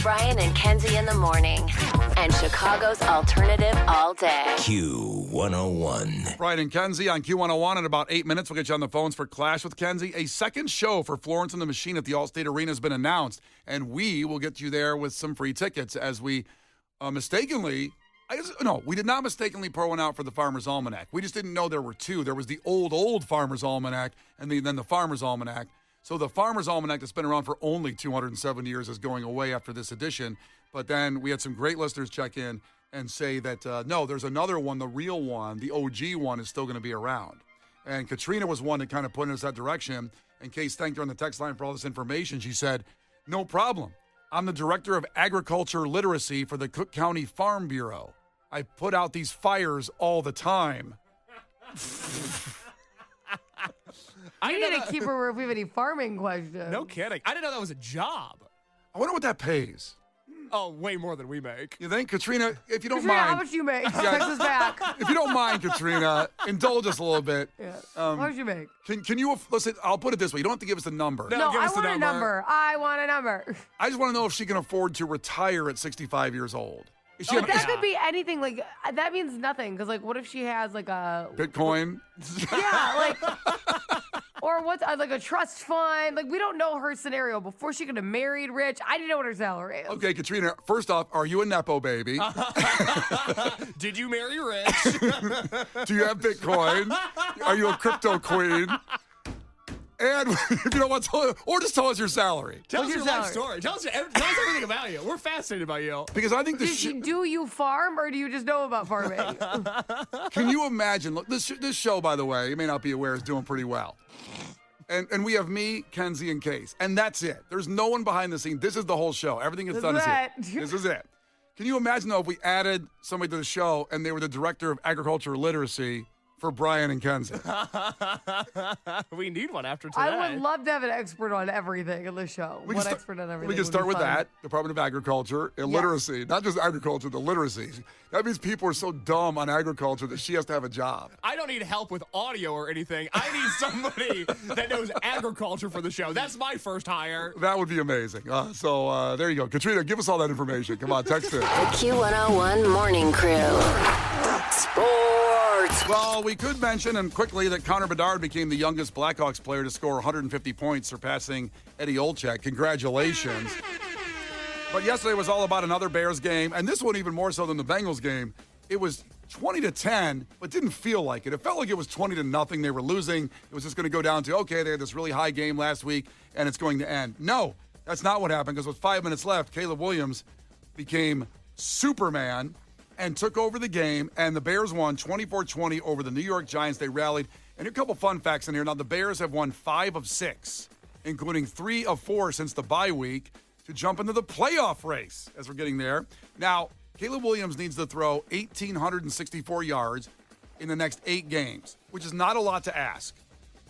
Brian and Kenzie in the morning. And Chicago's alternative all day. Q101. Brian and Kenzie on Q101. In about 8 minutes, we'll get you on the phones for Clash with Kenzie. A second show for Florence and the Machine at the Allstate Arena has been announced, and we will get you there with some free tickets as we we did not mistakenly pour one out for the Farmer's Almanac. We just didn't know there were two. There was the old Farmer's Almanac and then the Farmer's Almanac. So the Farmer's Almanac that's been around for only 207 years is going away after this edition. But then we had some great listeners check in and say that, no, there's another one, the real one, the OG one is still going to be around. And Katrina was one that kind of put us that direction. And Case thanked her on the text line for all this information. She said, no problem. I'm the Director of Agriculture Literacy for the Cook County Farm Bureau. I put out these fires all the time. I need to keep her if we have any farming questions. No kidding. I didn't know that was a job. I wonder what that pays. Oh, way more than we make. You think, Katrina, if you don't Katrina, mind. how much you make? Text us back. If you don't mind, Katrina, indulge us a little bit. Yeah. How much you make? Can you, listen, I'll put it this way. You don't have to give us a number. No, give I us the want a number. I want a number. I just want to know if she can afford to retire at 65 years old. Is she But that could be anything. Like, that means nothing. Because, like, what if she has, like, a... Bitcoin? Yeah, like... Or what's like a trust fund? Like, we don't know her scenario. Before she could have married rich, I didn't know what her salary is. Okay, Katrina, first off, are you a Nepo baby? Did you marry rich? Do you have Bitcoin? Are you a crypto queen? And if you don't want to tell, or just tell us your salary. Tell us your life story. Tell us everything about you. We're fascinated by you. Because I think Do you farm, or do you just know about farming? Can you imagine? Look, this show, by the way, you may not be aware, is doing pretty well. And we have me, Kenzie, and Case. And that's it. There's no one behind the scene. This is the whole show. Everything is done is here. This is it. Can you imagine, though, if we added somebody to the show and they were the Director of Agriculture Literacy for Brian and Kenzie? We need one after today. I would love to have an expert on everything in the show. Expert on everything. We can start with that. Department of Agriculture and Literacy. Not just agriculture, the literacy. That means people are so dumb on agriculture that she has to have a job. I don't need help with audio or anything. I need somebody that knows agriculture for the show. That's my first hire. That would be amazing. So there you go. Katrina, give us all that information. Come on, text it. The Q101 Morning Crew. Sports. Well, we could mention, and quickly, that Connor Bedard became the youngest Blackhawks player to score 150 points, surpassing Eddie Olczyk. Congratulations. But yesterday was all about another Bears game, and this one even more so than the Bengals game. It was 20-10, but didn't feel like it. It felt like it was 20-0. They were losing. It was just going to go down to, okay, they had this really high game last week, and it's going to end. No, that's not what happened, because with 5 minutes left, Caleb Williams became Superman and took over the game, and the Bears won 24-20 over the New York Giants. They rallied. And a couple fun facts in here. Now, the Bears have won 5 of 6, including 3 of 4 since the bye week, to jump into the playoff race as we're getting there. Now, Caleb Williams needs to throw 1,864 yards in the next 8 games, which is not a lot to ask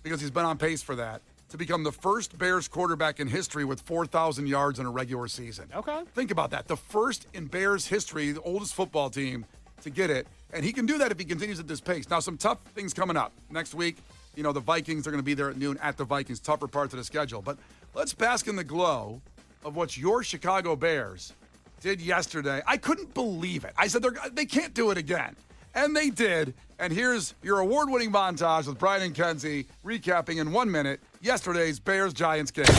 because he's been on pace for that, to become the first Bears quarterback in history with 4,000 yards in a regular season. Okay. Think about that. The first in Bears history, the oldest football team to get it. And he can do that if he continues at this pace. Now, some tough things coming up. Next week, you know, the Vikings are going to be there at noon at the Vikings. Tougher parts of the schedule. But let's bask in the glow of what your Chicago Bears did yesterday. I couldn't believe it. I said they can't do it again. And they did. And here's your award-winning montage with Brian and Kenzie recapping in 1 minute yesterday's Bears-Giants game. They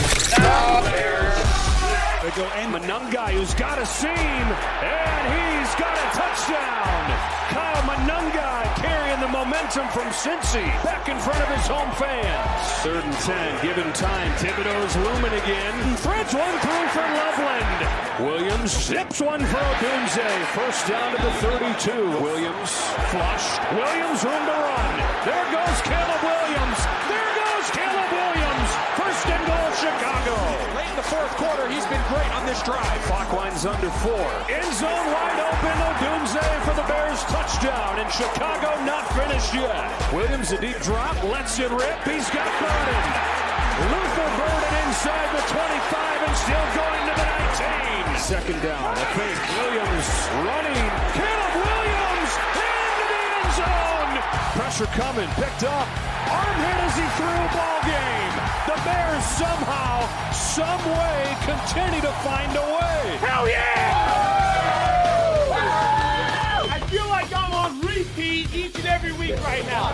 go and Manunga, who's got a seam, and he's got a touchdown. Kyle Manunga carrying the momentum from Cincy back in front of his home fans. 3rd and 10, given time. Thibodeau's looming again. Threads one through for Loveland. Williams zips one for Odunze. First down to the 32. Williams flushed. Williams room to run. There goes Caleb Williams. There goes Caleb Williams. First and goal, Chicago. Late in the 4th quarter, he's been great on this drive. Clock line's under 4. End zone wide open. Odunze for the Bears touchdown. And Chicago not finished yet. Williams a deep drop. Lets it rip. He's got Burden. Luther Burden inside the 25 and still going to the 19. Second down. A fake. Williams running. Caleb Williams into the end zone. Pressure coming. Picked up. Arm hit as he threw. Ball game. The Bears somehow, some way, continue to find a way. Hell each and every week right now.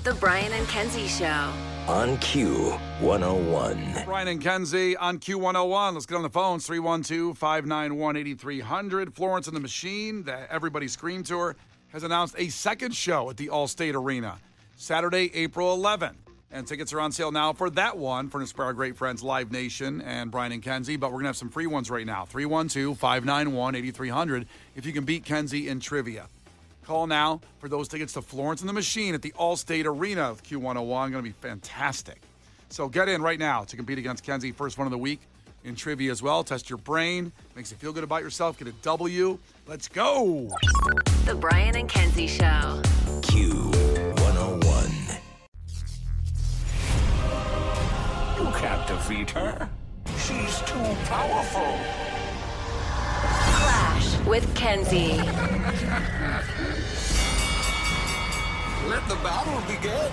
The Brian and Kenzie Show. On Q101. Brian and Kenzie on Q101. Let's get on the phones. 312-591-8300. Florence and the Machine, the Everybody Scream Tour, has announced a second show at the Allstate Arena, Saturday, April 11th. And tickets are on sale now for that one, furnished by our great friends Live Nation and Brian and Kenzie. But we're going to have some free ones right now. 312-591-8300 if you can beat Kenzie in trivia. Call now for those tickets to Florence and the Machine at the Allstate Arena with Q101. Going to be fantastic. So get in right now to compete against Kenzie. First one of the week in trivia as well. Test your brain. Makes you feel good about yourself. Get a W. Let's go. The Brian and Kenzie Show. Q101. You can't defeat her. She's too powerful. Klash with Kenzie. Let the battle begin.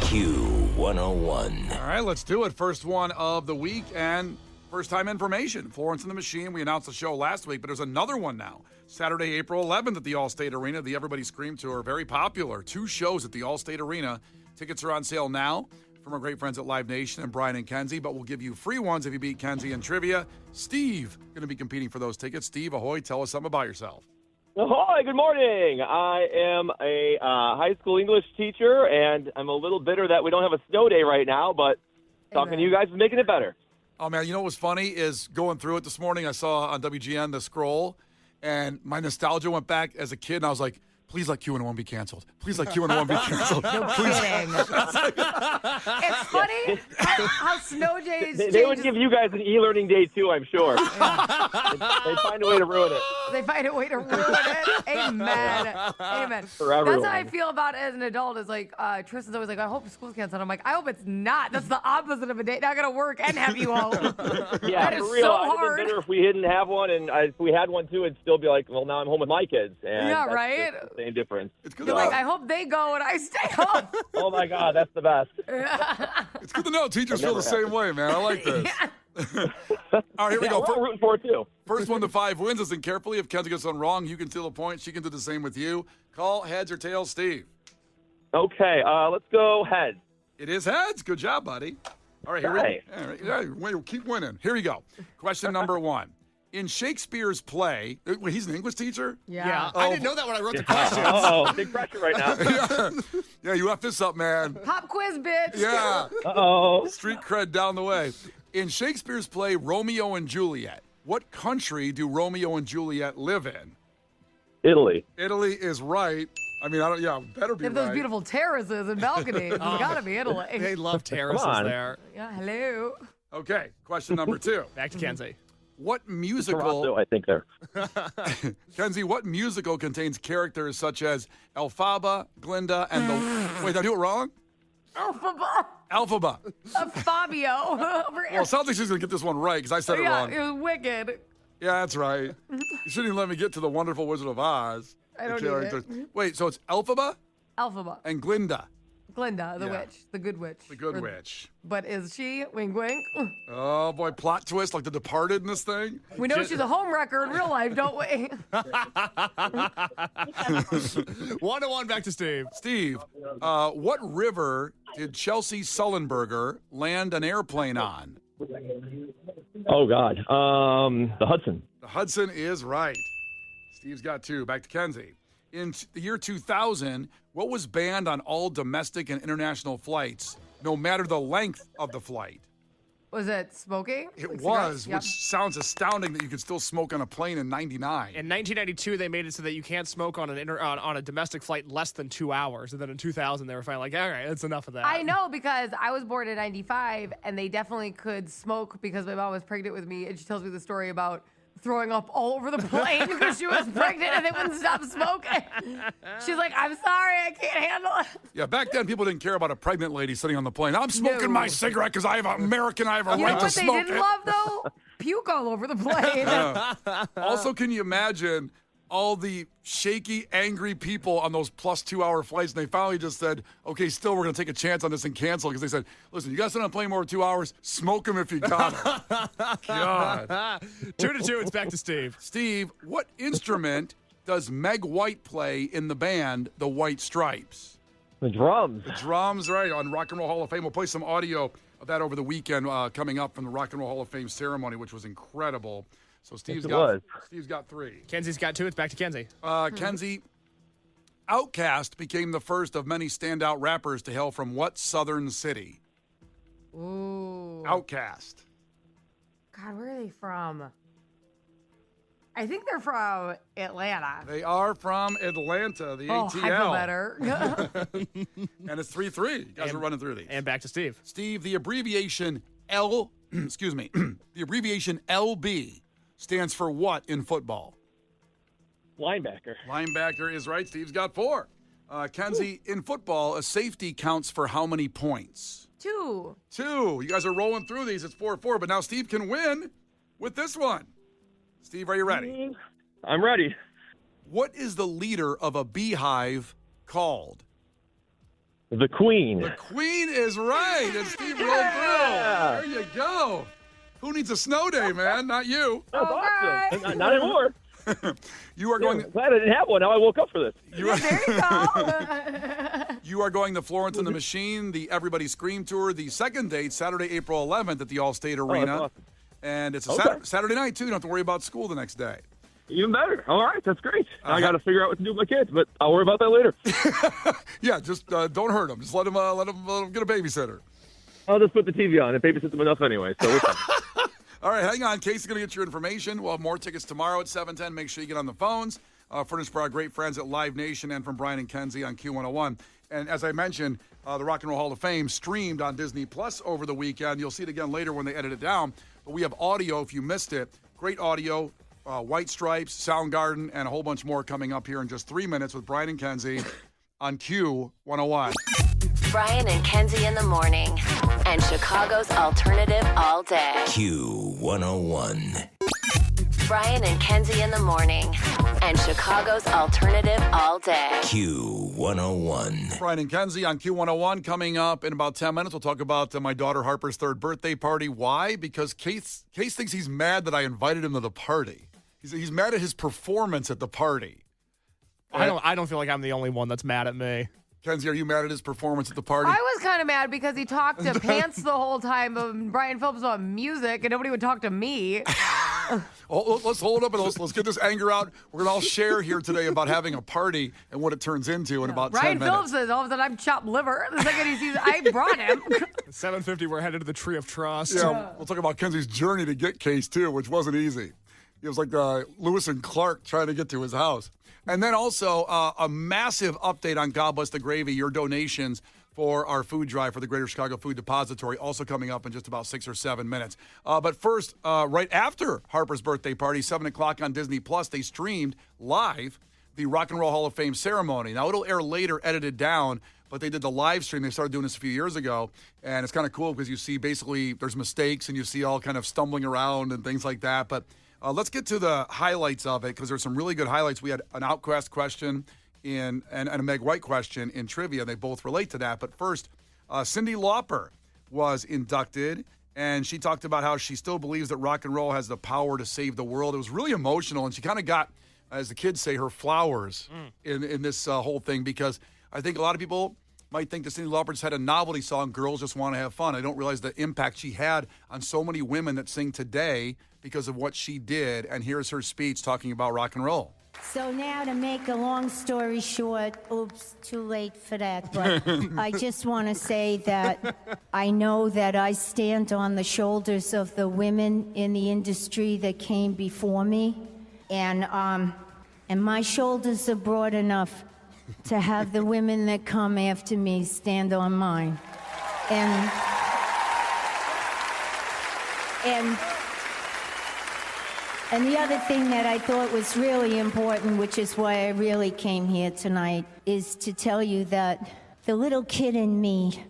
Q101. All right, let's do it. First one of the week and first time information. Florence and the Machine. We announced the show last week, but there's another one now. Saturday, April 11th at the Allstate Arena. The Everybody Scream Tour. Very popular. 2 shows at the Allstate Arena. Tickets are on sale now from our great friends at Live Nation and Brian and Kenzie, but we'll give you free ones if you beat Kenzie in trivia. Steve going to be competing for those tickets. Steve, ahoy, tell us something about yourself. Ahoy, good morning. I am a high school English teacher, and I'm a little bitter that we don't have a snow day right now, but talking to you guys is making it better. Oh, man, you know what was funny is going through it this morning, I saw on WGN the scroll, and my nostalgia went back as a kid, and I was like, please let Q101 be canceled. Please let Q101 be canceled. No kidding. It's funny how snow days They would give you guys an e-learning day, too, I'm sure. They'd find a way to ruin it. They find a way to ruin it. Amen. Amen. For everyone. That's how I feel about it as an adult. Is like Tristan's always like, I hope school's canceled. I'm like, I hope it's not. That's the opposite of a day. Not gonna work and have you home. Yeah, that is for real. so I'd have hard. been bitter if we didn't have one, and if we had one, too, it'd still be like, well, now I'm home with my kids. And Yeah, that's right? just the same difference. It's good You're to like, know. I hope they go and I stay home. Oh, my God, that's the best. It's good to know teachers feel the never same way, man. I like this. All right, here we Yeah, go. we're rooting for it, too. First 1 to 5 wins. Listen carefully. If Kenzie gets something wrong, you can steal a point. She can do the same with you. Call heads or tails, Steve. Okay, let's go heads. It is heads. Good job, buddy. All right, here Nice. we go. All right, yeah, keep winning. Here we go. Question number 1. In Shakespeare's play, wait, he's an English teacher? Yeah. Oh. I didn't know that when I wrote the questions. Uh-oh, big pressure right now. Yeah, you left this up, man. Pop quiz, bitch. Yeah. Uh-oh. Street cred down the way. In Shakespeare's play, Romeo and Juliet, what country do Romeo and Juliet live in? Italy. Italy is right. I mean, better be They have those right. beautiful terraces and balconies. It's gotta be Italy. They love terraces Come on. there. Yeah, hello. Okay, question number 2. Back to Kenzie. What Toronto, musical, I think there. Kenzie, what musical contains characters such as Elphaba, Glinda, and the... Wait, did I do it wrong? Alphaba. Fabio over here. Well, it sounds like she's going to get this one right because I said it Yeah, wrong. it was wicked. Yeah, that's right. You shouldn't even let me get to the Wonderful Wizard of Oz. I The don't need it. characters. Wait, so it's Elphaba Alphaba. and Glinda, Glinda, the Yeah. witch, the good witch. the good Or- witch. But is she? Wink, wink. Oh, boy, plot twist like The Departed in this thing. We know she's a home wrecker in real life, don't we? 1-1 back to Steve. Steve, what river did Chelsea Sullenberger land an airplane on? Oh, God. The Hudson. The Hudson is right. Steve's got 2. Back to Kenzie. In the year 2000, what was banned on all domestic and international flights, no matter the length of the flight? Was it smoking? It Like was, cigarettes? which sounds astounding that you could still smoke on a plane in 99. In 1992, they made it so that you can't smoke on on a domestic flight less than 2 hours. And then in 2000, they were finally like, all right, that's enough of that. I know because I was born in 95 and they definitely could smoke because my mom was pregnant with me and she tells me the story about throwing up all over the plane because she was pregnant and they wouldn't stop smoking. She's like, I'm sorry, I can't handle it. Yeah, back then people didn't care about a pregnant lady sitting on the plane. I'm smoking No. my cigarette because I have an American, I have a You know right to what they smoke didn't it. love though? Puke all over the plane. Also, can you imagine all the shaky, angry people on those plus 2 hour flights, and they finally just said, okay, still, we're going to take a chance on this and cancel, because they said, listen, you guys don't play more than 2 hours, smoke them if you got them. God. 2-2, it's back to Steve. Steve, what instrument does Meg White play in the band The White Stripes? The drums. The drums, right, on Rock and Roll Hall of Fame. We'll play some audio of that over the weekend coming up from the Rock and Roll Hall of Fame ceremony, which was incredible. So Steve's got 3. Kenzie's got 2. It's back to Kenzie. Kenzie, Outkast became the first of many standout rappers to hail from what southern city? Ooh. Outkast. God, where are they from? I think they're from Atlanta. They are from Atlanta, the Oh, ATL. I feel better. And it's 3-3. You guys are running through these. And back to Steve. Steve, the abbreviation the abbreviation LB stands for what in football? Linebacker. Linebacker is right. Steve's got 4. Kenzie, in football, a safety counts for how many points? 2. 2. You guys are rolling through these. It's 4-4, but now Steve can win with this one. Steve, are you ready? I'm ready. What is the leader of a beehive called? The Queen. The Queen is right, and Steve rolled Yeah. through. There you go. Who needs a snow day, man? Not you. That's awesome. Not anymore. You are going. I'm glad I didn't have one. Now I woke up for this. You are, There you go. you are going to Florence and the Machine, the Everybody Scream Tour, the second date, Saturday, April 11th at the Allstate Arena. That's awesome. And it's a Okay. Saturday night, too. You don't have to worry about school the next day. Even better. All right, that's great. Now I got to figure out what to do with my kids, but I'll worry about that later. Yeah, just don't hurt them. Just let them get a babysitter. I'll just put the TV on. It babysits them enough anyway, so we're fine. All right, hang on. Casey's going to get your information. We'll have more tickets tomorrow at 7:10. Make sure you get on the phones. Furnished by our great friends at Live Nation and from Brian and Kenzie on Q101. And as I mentioned, the Rock and Roll Hall of Fame streamed on Disney Plus over the weekend. You'll see it again later when they edit it down. But we have audio if you missed it. Great audio, White Stripes, Soundgarden, and a whole bunch more coming up here in just 3 minutes with Brian and Kenzie on Q101. Brian and Kenzie in the morning. And Chicago's alternative all day. Q101. Brian and Kenzie in the morning. And Chicago's alternative all day. Q101. Brian and Kenzie on Q101 coming up in about 10 minutes. We'll talk about my daughter Harper's 3rd birthday party. Why? Because Case thinks he's mad that I invited him to the party. He's mad at his performance at the party. I don't feel like I'm the only one that's mad at me. Kenzie, are you mad at his performance at the party? I was kind of mad because he talked to Pants the whole time of Brian Phillips on music, and nobody would talk to me. Let's hold up and let's get this anger out. We're going to all share here today about having a party and what it turns into in about 10 Brian minutes. Phillips says all of a sudden I'm chopped liver. The second he sees I brought him. 7:50, we're headed to the Tree of Trust. Yeah, we'll talk about Kenzie's journey to get Case, too, which wasn't easy. It was like Lewis and Clark trying to get to his house. And then also a massive update on God Bless the Gravy, your donations for our food drive for the Greater Chicago Food Depository, also coming up in just about 6 or 7 minutes. But first, right after Harper's birthday party, 7 o'clock on Disney Plus, they streamed live the Rock and Roll Hall of Fame ceremony. Now, it'll air later, edited down, but they did the live stream. They started doing this a few years ago, and it's kind of cool because you see basically there's mistakes and you see all kind of stumbling around and things like that. But let's get to the highlights of it because there's some really good highlights. We had an Outkast question and a Meg White question in trivia. They both relate to that. But first, Cyndi Lauper was inducted, and she talked about how she still believes that rock and roll has the power to save the world. It was really emotional, and she kind of got, as the kids say, her flowers in this whole thing because I think a lot of people might think that Cyndi Lauper just had a novelty song, Girls Just Want to Have Fun. I don't realize the impact she had on so many women that sing today because of what she did. And here's her speech talking about rock and roll. So now to make a long story short, oops, too late for that, but I just want to say that I know that I stand on the shoulders of the women in the industry that came before me, and my shoulders are broad enough to have the women that come after me stand on mine. And the other thing that I thought was really important, which is why I really came here tonight, is to tell you that the little kid in me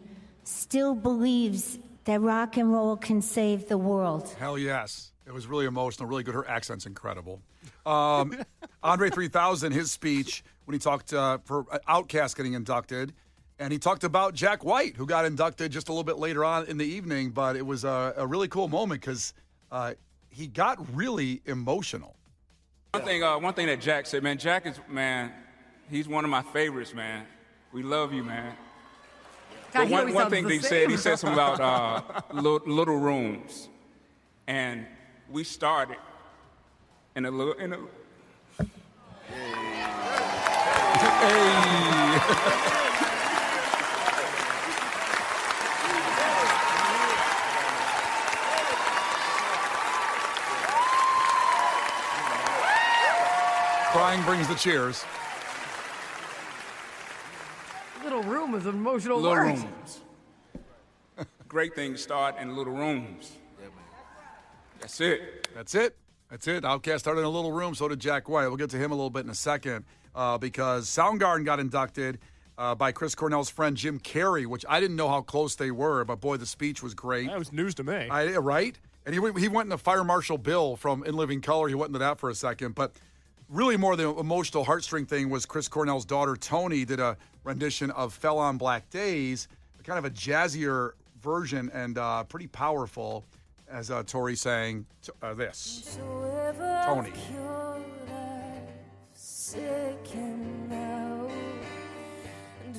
still believes that rock and roll can save the world. Hell yes. It was really emotional, really good. Her accent's incredible. Andre 3000, his speech when he talked for Outkast getting inducted. And he talked about Jack White, who got inducted just a little bit later on in the evening. But it was a really cool moment because he got really emotional. One thing that Jack said, man, Jack is, man, he's one of my favorites, man. We love you, man. God, But one thing that he said something about little rooms. And we started in a little, Crying brings the cheers. Little room is an emotional little word. rooms. Great things start in little rooms. That's it. That's it. Outkast started in a little room, so did Jack White. We'll get to him a little bit in a second because Soundgarden got inducted by Chris Cornell's friend Jim Carrey, which I didn't know how close they were, but boy, the speech was great. That was news to me. Right? And he went into Fire Marshal Bill from In Living Color. He went into that for a second, but really more the emotional heartstring thing was Chris Cornell's daughter, Tony, did a rendition of Fell on Black Days, kind of a jazzier version and pretty powerful, as Tori sang this. Tony.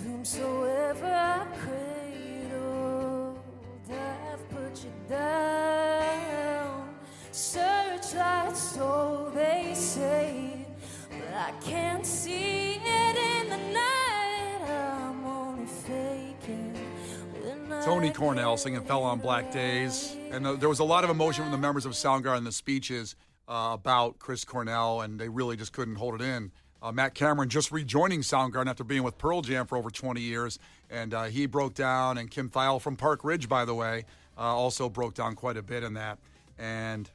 Whomsoever I cradled, I've put you down. Searchlight, so they say, but I can't see it in the night. I'm only faking. Tony Cornell singing Fell on Black Days. And there was a lot of emotion from the members of Soundgarden in the speeches about Chris Cornell, and they really just couldn't hold it in. Matt Cameron just rejoining Soundgarden after being with Pearl Jam for over 20 years, and he broke down, and Kim Thayil from Park Ridge, by the way, also broke down quite a bit in that. And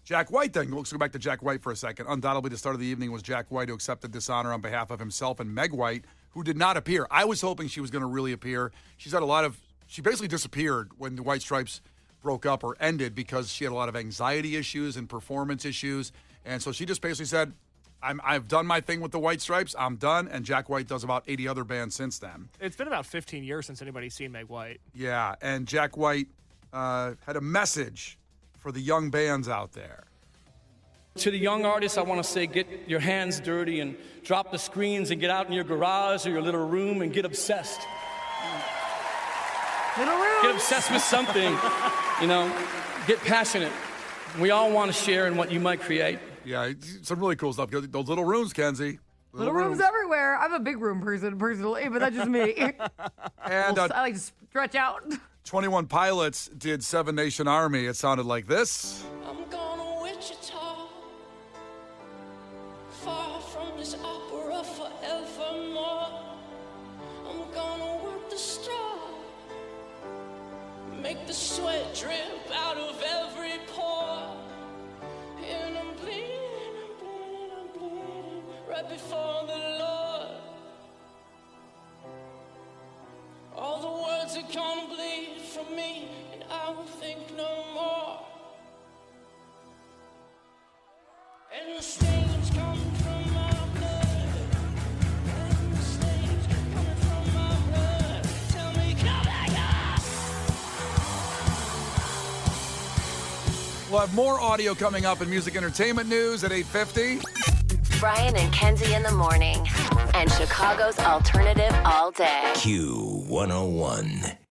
Jack White then, let's go back to Jack White for a second. Undoubtedly, the start of the evening was Jack White, who accepted this honor on behalf of himself and Meg White, who did not appear. I was hoping she was going to really appear. She basically disappeared when the White Stripes broke up or ended because she had a lot of anxiety issues and performance issues. And so she just basically said, I've done my thing with the White Stripes. I'm done. And Jack White does about 80 other bands since then. It's been about 15 years since anybody's seen Meg White. Yeah, and Jack White had a message for the young bands out there. To the young artists, I want to say, get your hands dirty and drop the screens and get out in your garage or your little room and get obsessed. Little room. Get obsessed with something, get passionate. We all want to share in what you might create. Yeah, some really cool stuff. Those little rooms, Kenzie. Little rooms everywhere. I'm a big room person personally, but that's just me. And I like to stretch out. 21 Pilots did Seven Nation Army. It sounded like this. I'm going to Wichita, far from this opera forevermore. I'm going to work the straw, make the sweat drip out of every pore. And I'm bleeding, right before the Lord. All the words are gonna bleed from me, and I will think no more. And the stains coming from my blood, and the stains coming from my blood. Tell me, come back up! We'll have more audio coming up in music entertainment news at 8:50. Brian and Kenzie in the morning. And Chicago's alternative all day. Q101.